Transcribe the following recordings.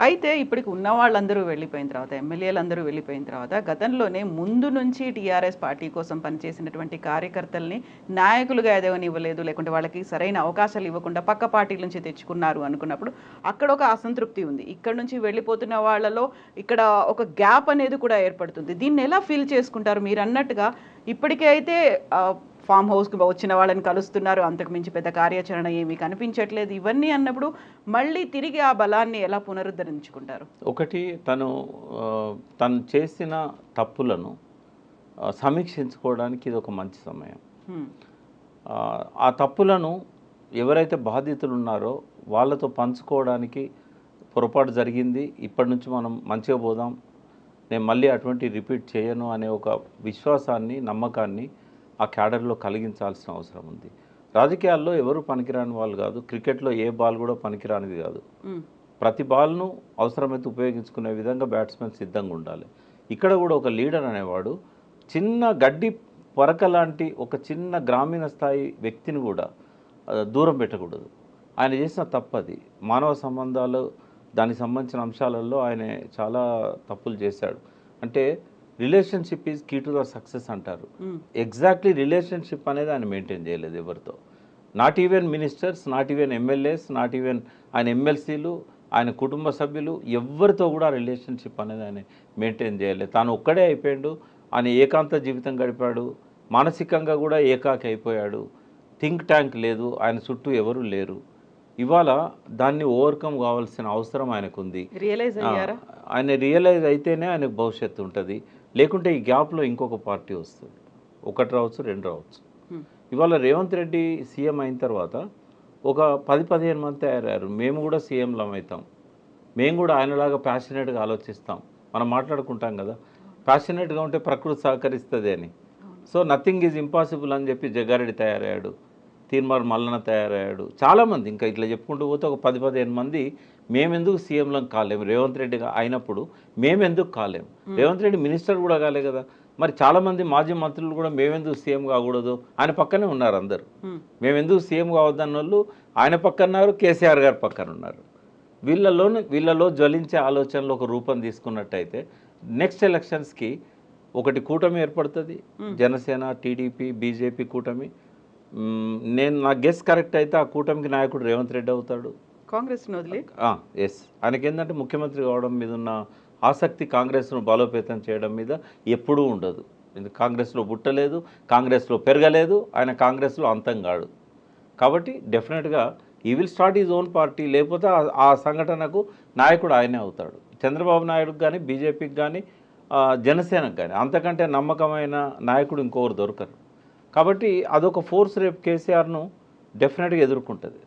అయితే ఇప్పటికి ఉన్న వాళ్ళందరూ వెళ్ళిపోయిన తర్వాత, ఎమ్మెల్యేలందరూ వెళ్ళిపోయిన తర్వాత, గతంలోనే ముందు నుంచి టీఆర్ఎస్ పార్టీ కోసం పనిచేసినటువంటి కార్యకర్తల్ని నాయకులుగా ఎదగనివ్వలేదు, లేకుంటే వాళ్ళకి సరైన అవకాశాలు ఇవ్వకుండా పక్క పార్టీల నుంచి తెచ్చుకున్నారు అనుకున్నప్పుడు అక్కడ ఒక అసంతృప్తి ఉంది. ఇక్కడ నుంచి వెళ్ళిపోతున్న వాళ్ళలో ఇక్కడ ఒక గ్యాప్ అనేది కూడా ఏర్పడుతుంది. దీన్ని ఎలా ఫీల్ చేసుకుంటారు? మీరు అన్నట్టుగా ఇప్పటికే అయితే ఫామ్ హౌస్కి వచ్చిన వాళ్ళని కలుస్తున్నారు, అంతకు మించి పెద్ద కార్యాచరణ ఏమీ కనిపించట్లేదు. ఇవన్నీ అన్నప్పుడు మళ్ళీ తిరిగి ఆ బలాన్ని ఎలా పునరుద్ధరించుకుంటారు? ఒకటి తను చేసిన తప్పులను సమీక్షించుకోవడానికి ఇది ఒక మంచి సమయం. ఆ తప్పులను ఎవరైతే బాధితులు ఉన్నారో వాళ్ళతో పంచుకోవడానికి పొరపాటు జరిగింది, ఇప్పటి నుంచి మనం మంచిగా పోదాం, నేను మళ్ళీ అటువంటి రిపీట్ చేయను అనే ఒక విశ్వాసాన్ని, నమ్మకాన్ని ఆ క్యాడర్లో కలిగించాల్సిన అవసరం ఉంది. రాజకీయాల్లో ఎవరు పనికిరాని వాళ్ళు కాదు, క్రికెట్లో ఏ బాల్ కూడా పనికిరానిది కాదు. ప్రతి బాల్ను అవసరమైతే ఉపయోగించుకునే విధంగా బ్యాట్స్మెన్ సిద్ధంగా ఉండాలి. ఇక్కడ కూడా ఒక లీడర్ అనేవాడు చిన్న గడ్డి పొరక లాంటి ఒక చిన్న గ్రామీణ స్థాయి వ్యక్తిని కూడా దూరం పెట్టకూడదు. ఆయన చేసిన తప్పది. మానవ సంబంధాలు దానికి సంబంధించిన అంశాలలో ఆయన చాలా తప్పులు చేశాడు. అంటే relationship is key to the success అంటారు. ఎగ్జాక్ట్లీ రిలేషన్షిప్ అనేది ఆయన మెయింటైన్ చేయలేదు ఎవరితో. Not even ministers, not even MLAs, not even ఆయన ఎమ్మెల్సీలు, ఆయన కుటుంబ సభ్యులు ఎవరితో కూడా రిలేషన్షిప్ అనేది ఆయన మెయింటైన్ చేయలేదు. తాను ఒక్కడే అయిపోయాడు. ఆయన ఏకాంత జీవితం గడిపాడు. మానసికంగా కూడా ఏకాకి అయిపోయాడు. థింక్ ట్యాంక్ లేదు, ఆయన చుట్టూ ఎవరు లేరు. ఇవాళ దాన్ని ఓవర్కమ్ కావాల్సిన అవసరం ఆయనకుంది. ఆయన రియలైజ్ అయితేనే ఆయనకు భవిష్యత్తు ఉంటుంది. లేకుంటే ఈ గ్యాప్లో ఇంకొక పార్టీ వస్తుంది. ఒకటి రావచ్చు, రెండు రావచ్చు. ఇవాళ రేవంత్ రెడ్డి సీఎం అయిన తర్వాత ఒక 10-15 మంది తయారయ్యారు. మేము కూడా సీఎంలం అవుతాం, మేము కూడా ఆయనలాగా ప్యాషనేట్గా ఆలోచిస్తాం, మనం మాట్లాడుకుంటాం కదా, ప్యాషనేట్గా ఉంటే ప్రకృతి సహకరిస్తుంది అని. సో నథింగ్ ఈజ్ ఇంపాసిబుల్ అని చెప్పి జగ్గారెడ్డి తయారయ్యాడు, తీర్మార్ మల్లన తయారయ్యాడు, చాలామంది ఇంకా ఇట్లా చెప్పుకుంటూ పోతే ఒక 10-15 మంది మేమెందుకు సీఎంలం కాలేము, రేవంత్ రెడ్డి అయినప్పుడు మేమెందుకు కాలేము, రేవంత్ రెడ్డి మినిస్టర్ కూడా కాలే కదా, మరి చాలామంది మాజీ మంత్రులు కూడా మేమెందుకు సీఎం కాకూడదు, ఆయన పక్కనే ఉన్నారు అందరు. మేమెందుకు సీఎం కావద్దన్న వాళ్ళు ఆయన పక్కన్నారు, కేసీఆర్ గారు పక్కన ఉన్నారు. వీళ్ళలో జ్వలించే ఆలోచనలు ఒక రూపం తీసుకున్నట్టయితే నెక్స్ట్ ఎలక్షన్స్కి ఒకటి కూటమి ఏర్పడుతుంది, జనసేన, టీడీపీ, బీజేపీ కూటమి. నా గెస్ కరెక్ట్ అయితే ఆ కూటమికి నాయకుడు రేవంత్ రెడ్డి అవుతాడు. కాంగ్రెస్ ఎస్, ఆయనకి ఏంటంటే ముఖ్యమంత్రి కావడం మీద ఉన్న ఆసక్తి కాంగ్రెస్ను బలోపేతం చేయడం మీద ఎప్పుడూ ఉండదు. కాంగ్రెస్లో పుట్టలేదు, కాంగ్రెస్లో పెరగలేదు, ఆయన కాంగ్రెస్లో అంతం కాడు. కాబట్టి డెఫినెట్గా ఈ will start is own party. లేకపోతే ఆ సంఘటనకు నాయకుడు ఆయనే అవుతాడు. చంద్రబాబు నాయుడుకి కానీ, బీజేపీకి కానీ, జనసేనకు కానీ అంతకంటే నమ్మకమైన నాయకుడు ఇంకొకరు దొరకరు. కాబట్టి అదొక ఫోర్స్ రేపు కేసీఆర్ను డెఫినెట్గా ఎదుర్కొంటుంది.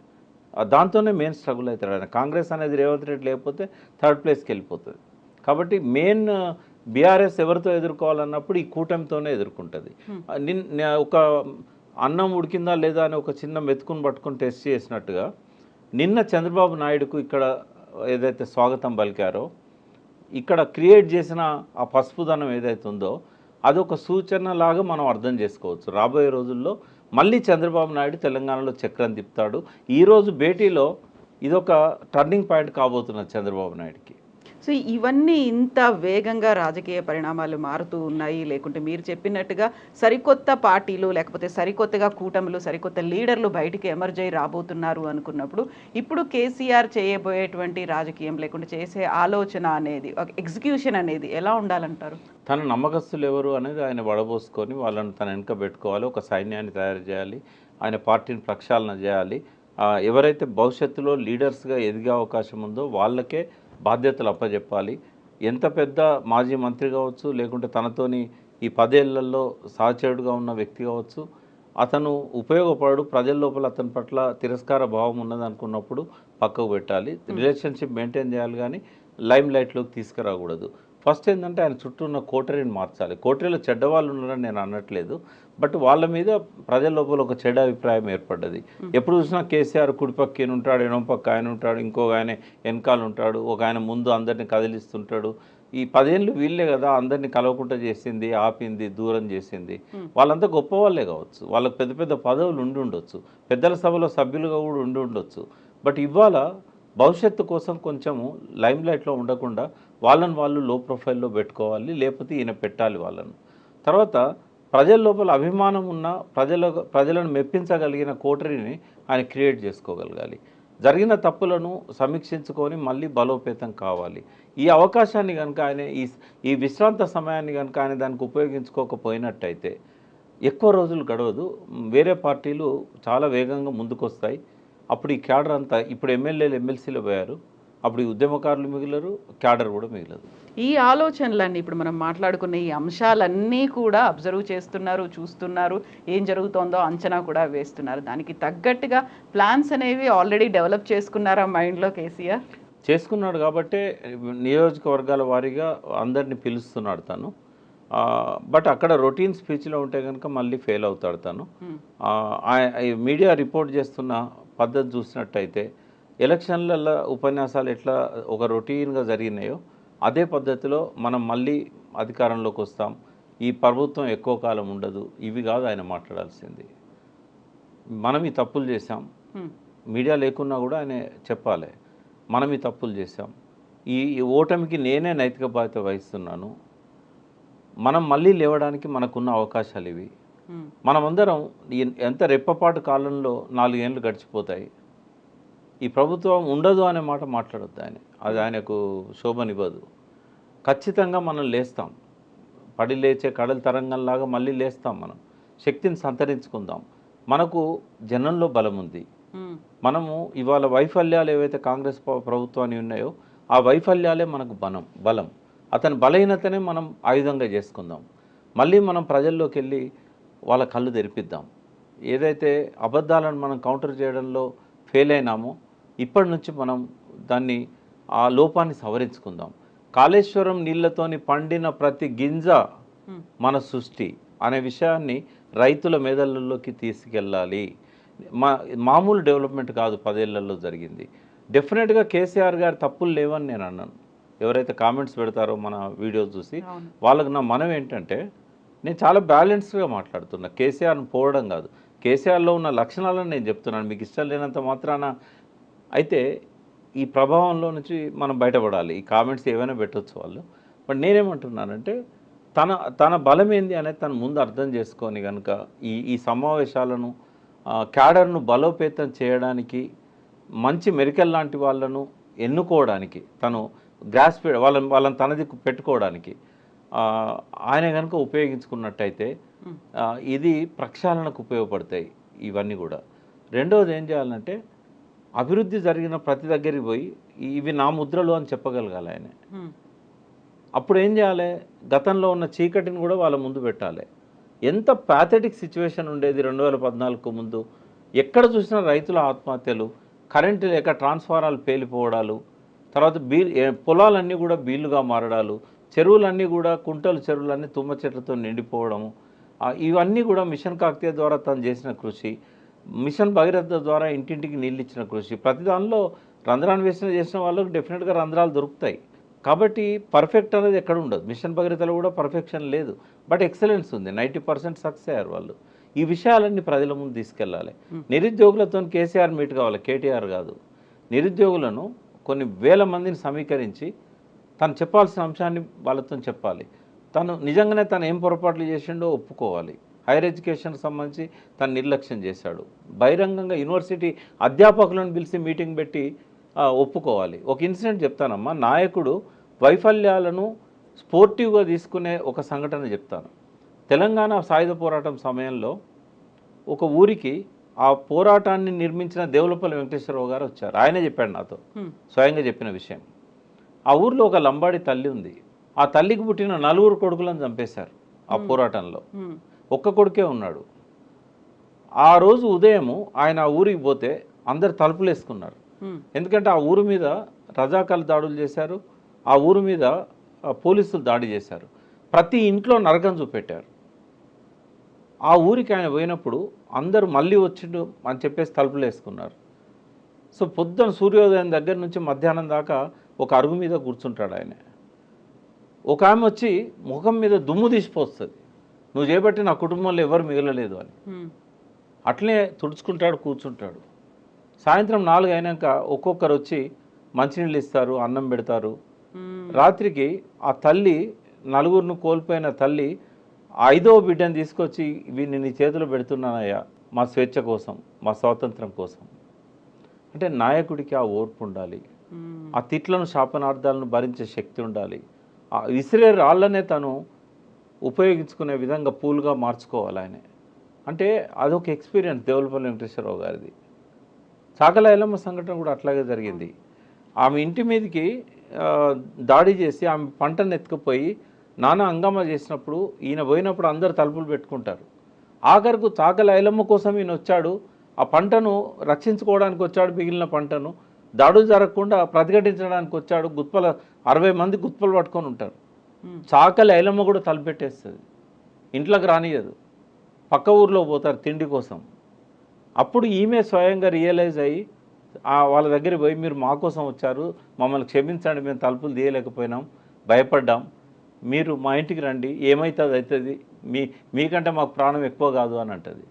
దాంతోనే మెయిన్ స్ట్రగుల్ అవుతాడు ఆయన. కాంగ్రెస్ అనేది రేవంత్ రెడ్డి లేకపోతే థర్డ్ ప్లేస్కి వెళ్ళిపోతుంది. కాబట్టి మెయిన్ బీఆర్ఎస్ ఎవరితో ఎదుర్కోవాలన్నప్పుడు ఈ కూటమితోనే ఎదుర్కొంటుంది. ఒక అన్నం ఉడికిందా లేదా అని ఒక చిన్న మెతుకుని పట్టుకొని టెస్ట్ చేసినట్టుగా నిన్న చంద్రబాబు నాయుడుకు ఇక్కడ ఏదైతే స్వాగతం పలికారో, ఇక్కడ క్రియేట్ చేసిన ఆ పసుపుదనం ఏదైతే ఉందో అదొక సూచనలాగా మనం అర్థం చేసుకోవచ్చు. రాబోయే రోజుల్లో మళ్ళీ చంద్రబాబు నాయుడు తెలంగాణలో చక్రం తిప్పుతాడు. ఈరోజు భేటీలో ఇదొక టర్నింగ్ పాయింట్ కాబోతున్నది చంద్రబాబు నాయుడుకి. సో ఇవన్నీ ఇంత వేగంగా రాజకీయ పరిణామాలు మారుతూ ఉన్నాయి, లేకుంటే మీరు చెప్పినట్టుగా సరికొత్త పార్టీలు, లేకపోతే సరికొత్తగా కూటములు, సరికొత్త లీడర్లు బయటికి ఎమర్జ్ అయి రాబోతున్నారు అనుకున్నప్పుడు ఇప్పుడు కేసీఆర్ చేయబోయేటువంటి రాజకీయం, లేకుంటే చేసే ఆలోచన అనేది, ఒక ఎగ్జిక్యూషన్ అనేది ఎలా ఉండాలంటారు? తన నమ్మకస్తులు ఎవరు అనేది ఆయన వడబోసుకొని వాళ్ళని తన వెనుక పెట్టుకోవాలి. ఒక సైన్యాన్ని తయారు చేయాలి, ఆయన పార్టీని ప్రక్షాళన చేయాలి. ఎవరైతే భవిష్యత్తులో లీడర్స్గా ఎదిగే అవకాశం ఉందో వాళ్ళకే బాధ్యతలు అప్పచెప్పాలి. ఎంత పెద్ద మాజీ మంత్రి కావచ్చు, లేకుంటే తనతోని ఈ 10 ఏళ్లలో సహచరుడుగా ఉన్న వ్యక్తి కావచ్చు, అతను ఉపయోగపడు, ప్రజల లోపల అతని పట్ల తిరస్కార భావం ఉన్నదనుకున్నప్పుడు పక్కకు పెట్టాలి. రిలేషన్షిప్ మెయింటైన్ చేయాలి, కానీ లైమ్ లైట్లోకి తీసుకురాకూడదు. ఫస్ట్ ఏంటంటే ఆయన చుట్టూ ఉన్న కోటరీని మార్చాలి. కోటరీలో చెడ్డవాళ్ళు ఉన్నారని నేను అనట్లేదు, బట్ వాళ్ళ మీద ప్రజల లోపల ఒక చెడ్డ అభిప్రాయం ఏర్పడ్డది. ఎప్పుడు చూసినా కేసీఆర్ కుడిపక్క ఉంటాడు, ఎడమ పక్క ఆయన ఉంటాడు, ఇంకొక ఆయన వెనకాల ఉంటాడు, ఒక ఆయన ముందు అందరినీ కదిలిస్తుంటాడు. ఈ 10 ఏళ్ళు వీళ్ళే కదా అందరినీ కలవకుండా చేసింది, ఆపింది, దూరం చేసింది. వాళ్ళంతా గొప్ప వాళ్ళే కావచ్చు, వాళ్ళకి పెద్ద పెద్ద పదవులు ఉండి ఉండొచ్చు, పెద్దల సభలో సభ్యులుగా కూడా ఉండి ఉండొచ్చు. బట్ ఇవాళ భవిష్యత్తు కోసం కొంచెము లైమ్లైట్లో ఉండకుండా వాళ్ళని వాళ్ళు లో ప్రొఫైల్లో పెట్టుకోవాలి, లేకపోతే ఈయన పెట్టాలి వాళ్ళను. తర్వాత ప్రజల లోపల అభిమానం ఉన్న ప్రజలను మెప్పించగలిగిన కోటరీని ఆయన క్రియేట్ చేసుకోగలగాలి. జరిగిన తప్పులను సమీక్షించుకొని మళ్ళీ బలోపేతం కావాలి. ఈ అవకాశాన్ని కనుక ఆయన ఈ విశ్రాంత సమయాన్ని కనుక ఆయన దానికి ఉపయోగించుకోకపోయినట్టయితే ఎక్కువ రోజులు గడవదు, వేరే పార్టీలు చాలా వేగంగా ముందుకొస్తాయి. అప్పుడు ఈ క్యాడర్ అంతా ఇప్పుడు ఎమ్మెల్యేలు ఎమ్మెల్సీలు పోయారు, అప్పుడు ఈ ఉద్యమకారులు మిగిలరు, క్యాడర్ కూడా మిగలదు. ఈ ఆలోచనలన్నీ ఇప్పుడు మనం మాట్లాడుకున్న ఈ అంశాలన్నీ కూడా అబ్జర్వ్ చేస్తున్నారు, చూస్తున్నారు, ఏం జరుగుతోందో అంచనా కూడా వేస్తున్నారు. దానికి తగ్గట్టుగా ప్లాన్స్ అనేవి ఆల్రెడీ డెవలప్ చేసుకున్నారా మైండ్లో కేసీఆర్? చేసుకున్నాడు కాబట్టే నియోజకవర్గాల వారీగా అందరినీ పిలుస్తున్నాడు తను. బట్ అక్కడ రొటీన్ స్పీచ్లో ఉంటే కనుక మళ్ళీ ఫెయిల్ అవుతాడు తను. మీడియా రిపోర్ట్ చేస్తున్న పద్ధతి చూసినట్టయితే ఎలక్షన్లలో ఉపన్యాసాలు ఎట్లా ఒక రొటీన్గా జరిగినాయో అదే పద్ధతిలో మనం మళ్ళీ అధికారంలోకి వస్తాం, ఈ ప్రభుత్వం ఎక్కువ కాలం ఉండదు, ఇవి కాదు ఆయన మాట్లాడాల్సింది. మనం ఈ తప్పులు చేశాం, మీడియా లేకున్నా కూడా ఆయన చెప్పాలి, మనం ఈ తప్పులు చేశాం, ఈ ఓటమికి నేనే నైతిక బాధ్యత వహిస్తున్నాను, మనం మళ్ళీ లేవడానికి మనకున్న అవకాశాలు ఇవి. మనమందరం ఎంత రెప్పపాటు కాలంలో 4 ఏళ్ళు గడిచిపోతాయి, ఈ ప్రభుత్వం ఉండదు అనే మాట మాట్లాడొద్దు ఆయన, అది ఆయనకు శోభనివ్వదు. ఖచ్చితంగా మనం లేస్తాం, పడి లేచే కడల తరంగంలాగా మళ్ళీ లేస్తాం, మనం శక్తిని సంతరించుకుందాం. మనకు జనంలో బలం ఉంది. మనము ఇవాళ వైఫల్యాలు ఏవైతే కాంగ్రెస్ ప్రభుత్వాన్ని ఉన్నాయో ఆ వైఫల్యాలే మనకు బలం. అతని బలహీనతనే మనం ఆయుధంగా చేసుకుందాం. మళ్ళీ మనం ప్రజల్లోకి వెళ్ళి వాళ్ళ కళ్ళు తెరిపిద్దాం. ఏదైతే అబద్ధాలను మనం కౌంటర్ చేయడంలో ఫెయిల్ అయినామో ఇప్పటి నుంచి మనం దాన్ని ఆ లోపాన్ని సవరించుకుందాం. కాళేశ్వరం నీళ్లతోని పండిన ప్రతి గింజ మన సృష్టి అనే విషయాన్ని రైతుల మెదళ్ళలోకి తీసుకెళ్ళాలి. మామూలు డెవలప్మెంట్ కాదు 10 ఏళ్లలో జరిగింది. డెఫినెట్గా కేసీఆర్ గారి తప్పులు లేవని నేను అన్నాను. ఎవరైతే కామెంట్స్ పెడతారో మన వీడియోస్ చూసి వాళ్ళకు నా మనం ఏంటంటే, నేను చాలా బ్యాలెన్స్డ్గా మాట్లాడుతున్నా, కేసీఆర్ని పోవడం కాదు, కేసీఆర్లో ఉన్న లక్షణాలను నేను చెప్తున్నాను. మీకు ఇష్టం లేనంత మాత్రాన అయితే ఈ ప్రభావంలో నుంచి మనం బయటపడాలి. ఈ కామెంట్స్ ఏవైనా పెట్టవచ్చు వాళ్ళు, బట్ నేనేమంటున్నానంటే తన బలం ఏంది అనేది తను ముందు అర్థం చేసుకొని కనుక ఈ సమావేశాలను క్యాడర్ను బలోపేతం చేయడానికి, మంచి మెరికల్ లాంటి వాళ్ళను ఎన్నుకోవడానికి, తను గ్రాస్ప్ వాళ్ళని తనది పెట్టుకోవడానికి ఆయన కనుక ఉపయోగించుకున్నట్టయితే ఇది ప్రక్షాళనకు ఉపయోగపడతాయి ఇవన్నీ కూడా. రెండవది ఏం చేయాలంటే, అభివృద్ధి జరిగిన ప్రతి దగ్గరికి పోయి ఇవి నా ముద్రలు అని చెప్పగలగాలి ఆయన. అప్పుడు ఏం చేయాలి, గతంలో ఉన్న చీకటిని కూడా వాళ్ళ ముందు పెట్టాలి. ఎంత ప్యాథెటిక్ సిచ్యువేషన్ ఉండేది 2014కు ముందు. ఎక్కడ చూసినా రైతుల ఆత్మహత్యలు, కరెంటు లేక ట్రాన్స్ఫారాలు పేలిపోవడాలు, తర్వాత పొలాలన్నీ కూడా బీళ్లుగా మారడాలు, చెరువులన్నీ కూడా కుంటలు చెరువులన్నీ తుమ్మ చెట్లతో నిండిపోవడము, ఇవన్నీ కూడా మిషన్ కాకతీయ ద్వారా తను చేసిన కృషి, మిషన్ భగీరథ ద్వారా ఇంటింటికి నీళ్ళు ఇచ్చిన కృషి. ప్రతి దానిలో రంధ్రాన్వేషణ చేసిన వాళ్ళకు డెఫినెట్గా రంధ్రాలు దొరుకుతాయి. కాబట్టి పర్ఫెక్ట్ అనేది ఎక్కడ ఉండదు. మిషన్ భగీరథలో కూడా పర్ఫెక్షన్ లేదు, బట్ ఎక్సలెన్స్ ఉంది. 90% సక్సెస్ అయ్యారు వాళ్ళు. ఈ విషయాలన్నీ ప్రజల ముందు తీసుకెళ్ళాలి. నిరుద్యోగులతో కేసీఆర్ మీట్ కావాలి, కేటీఆర్ కాదు. నిరుద్యోగులను కొన్ని వేల మందిని సమీకరించి తను చెప్పాల్సిన అంశాన్ని వాళ్ళతో చెప్పాలి. తను నిజంగానే తను ఏం పొరపాట్లు చేసిండో ఒప్పుకోవాలి. హైయర్ ఎడ్యుకేషన్కి సంబంధించి తను నిర్లక్ష్యం చేశాడు. బహిరంగంగా యూనివర్సిటీ అధ్యాపకులను పిలిచి మీటింగ్ పెట్టి ఒప్పుకోవాలి. ఒక ఇన్సిడెంట్ చెప్తానమ్మా, నాయకుడు వైఫల్యాలను స్పోర్టివ్గా తీసుకునే ఒక సంఘటన చెప్తాను. తెలంగాణ సాయుధ పోరాటం సమయంలో ఒక ఊరికి ఆ పోరాటాన్ని నిర్మించిన దేవులపల్లి వెంకటేశ్వరరావు గారు వచ్చారు. ఆయనే చెప్పాడు నాతో, స్వయంగా చెప్పిన విషయం. ఆ ఊర్లో ఒక లంబాడి తల్లి ఉంది. ఆ తల్లికి పుట్టిన 4 కొడుకులను చంపేశారు ఆ పోరాటంలో. ఒక్క కొడుకే ఉన్నాడు. ఆ రోజు ఉదయము ఆయన ఆ ఊరికి పోతే అందరు తలుపులు వేసుకున్నారు. ఎందుకంటే ఆ ఊరు మీద రజాకాలు దాడులు చేశారు, ఆ ఊరు మీద పోలీసులు దాడి చేశారు, ప్రతి ఇంట్లో నరకం చూపెట్టారు. ఆ ఊరికి ఆయన పోయినప్పుడు అందరూ మళ్ళీ వచ్చిండు అని చెప్పేసి తలుపులు వేసుకున్నారు. సో పొద్దున సూర్యోదయం దగ్గర నుంచి మధ్యాహ్నం దాకా ఒక అరుగు మీద కూర్చుంటాడు ఆయన. ఒక ఆమె వచ్చి ముఖం మీద దుమ్ము తీసిపోస్తుంది, నువ్వు చేపట్టి నా కుటుంబంలో ఎవరు మిగలలేదు అని. అట్లనే తుడుచుకుంటాడు, కూర్చుంటాడు. సాయంత్రం 4 అయినాక ఒక్కొక్కరు వచ్చి మంచినీళ్ళు ఇస్తారు, అన్నం పెడతారు. మ్మ్. రాత్రికి ఆ తల్లి, నలుగురిని కోల్పోయిన తల్లి, ఐదవ బిడ్డను తీసుకొచ్చి వీడిని నీ చేతిలో పెడుతున్నానయ్యా మా స్వేచ్ఛ కోసం, మా స్వాతంత్రం కోసం. అంటే నాయకుడికి ఆ ఓర్పు ఉండాలి, మ్మ్. ఆ తిట్లను శాపనార్థాలను భరించే శక్తి ఉండాలి. ఆ విసిరే రాళ్ళనే తను ఉపయోగించుకునే విధంగా పూలుగా మార్చుకోవాలి ఆయన. అంటే అదొక ఎక్స్పీరియన్స్ దేవులపల్లి వెంకటేశ్వరరావు గారిది. చాకల ఐలమ్మ సంఘటన కూడా అట్లాగే జరిగింది. ఆమె ఇంటి మీదకి దాడి చేసి ఆమె పంటను ఎత్తుకుపోయి నానా హంగామా చేసినప్పుడు ఈయన పోయినప్పుడు అందరు తలుపులు పెట్టుకుంటారు. ఆఖరకు చాకల ఐలమ్మ కోసం ఈయన వచ్చాడు, ఆ పంటను రక్షించుకోవడానికి వచ్చాడు, మిగిలిన పంటను దాడులు జరగకుండా ప్రతిఘటించడానికి వచ్చాడు. 60 మంది గుత్పలు పట్టుకొని ఉంటారు. మ్మ్. చాకలి ఐలమ్మ కూడా తలపెట్టేస్తుంది, ఇంట్లోకి రానియదు, పక్క ఊర్లో పోతారు తిండి కోసం. అప్పుడు ఈమె స్వయంగా రియలైజ్ అయ్యి వాళ్ళ దగ్గర పోయి మీరు మా కోసం వచ్చారు, మమ్మల్ని క్షమించండి, మేము తలుపులు తీయలేకపోయినాం, భయపడ్డాం, మీరు మా ఇంటికి రండి, ఏమవుతుంది అవుతుంది, మీకంటే మాకు ప్రాణం ఎక్కువ కాదు అని అంటది.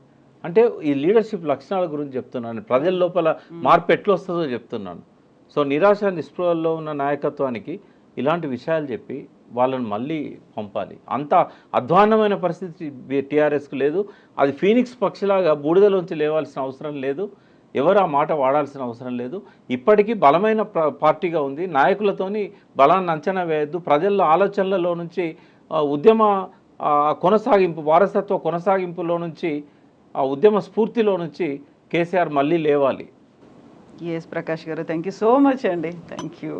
అంటే ఈ లీడర్షిప్ లక్షణాల గురించి చెప్తున్నాను, ప్రజల లోపల మార్పు ఎట్లా వస్తుందో చెప్తున్నాను. సో నిరాశ నిస్పృహల్లో ఉన్న నాయకత్వానికి ఇలాంటి విషయాలు చెప్పి వాళ్ళని మళ్ళీ పంపాలి. అంత అధ్వాన్నమైన పరిస్థితి టీఆర్ఎస్కు లేదు. అది ఫీనిక్స్ పక్షిలాగా బూడిదలోంచి లేవాల్సిన అవసరం లేదు, ఎవరు ఆ మాట వాడాల్సిన అవసరం లేదు. ఇప్పటికీ బలమైన పార్టీగా ఉంది. నాయకులతోని బలాన్ని అంచనా వేయద్దు. ప్రజల ఆలోచనలలో నుంచి ఉద్యమ కొనసాగింపు, వారసత్వ కొనసాగింపులో నుంచి, ఆ ఉద్యమ స్ఫూర్తిలో నుంచి కేసీఆర్ మళ్ళీ లేవాలి. ఎస్ ప్రకాష్ గారు, థ్యాంక్ యూ సో మచ్ అండి. Thank you.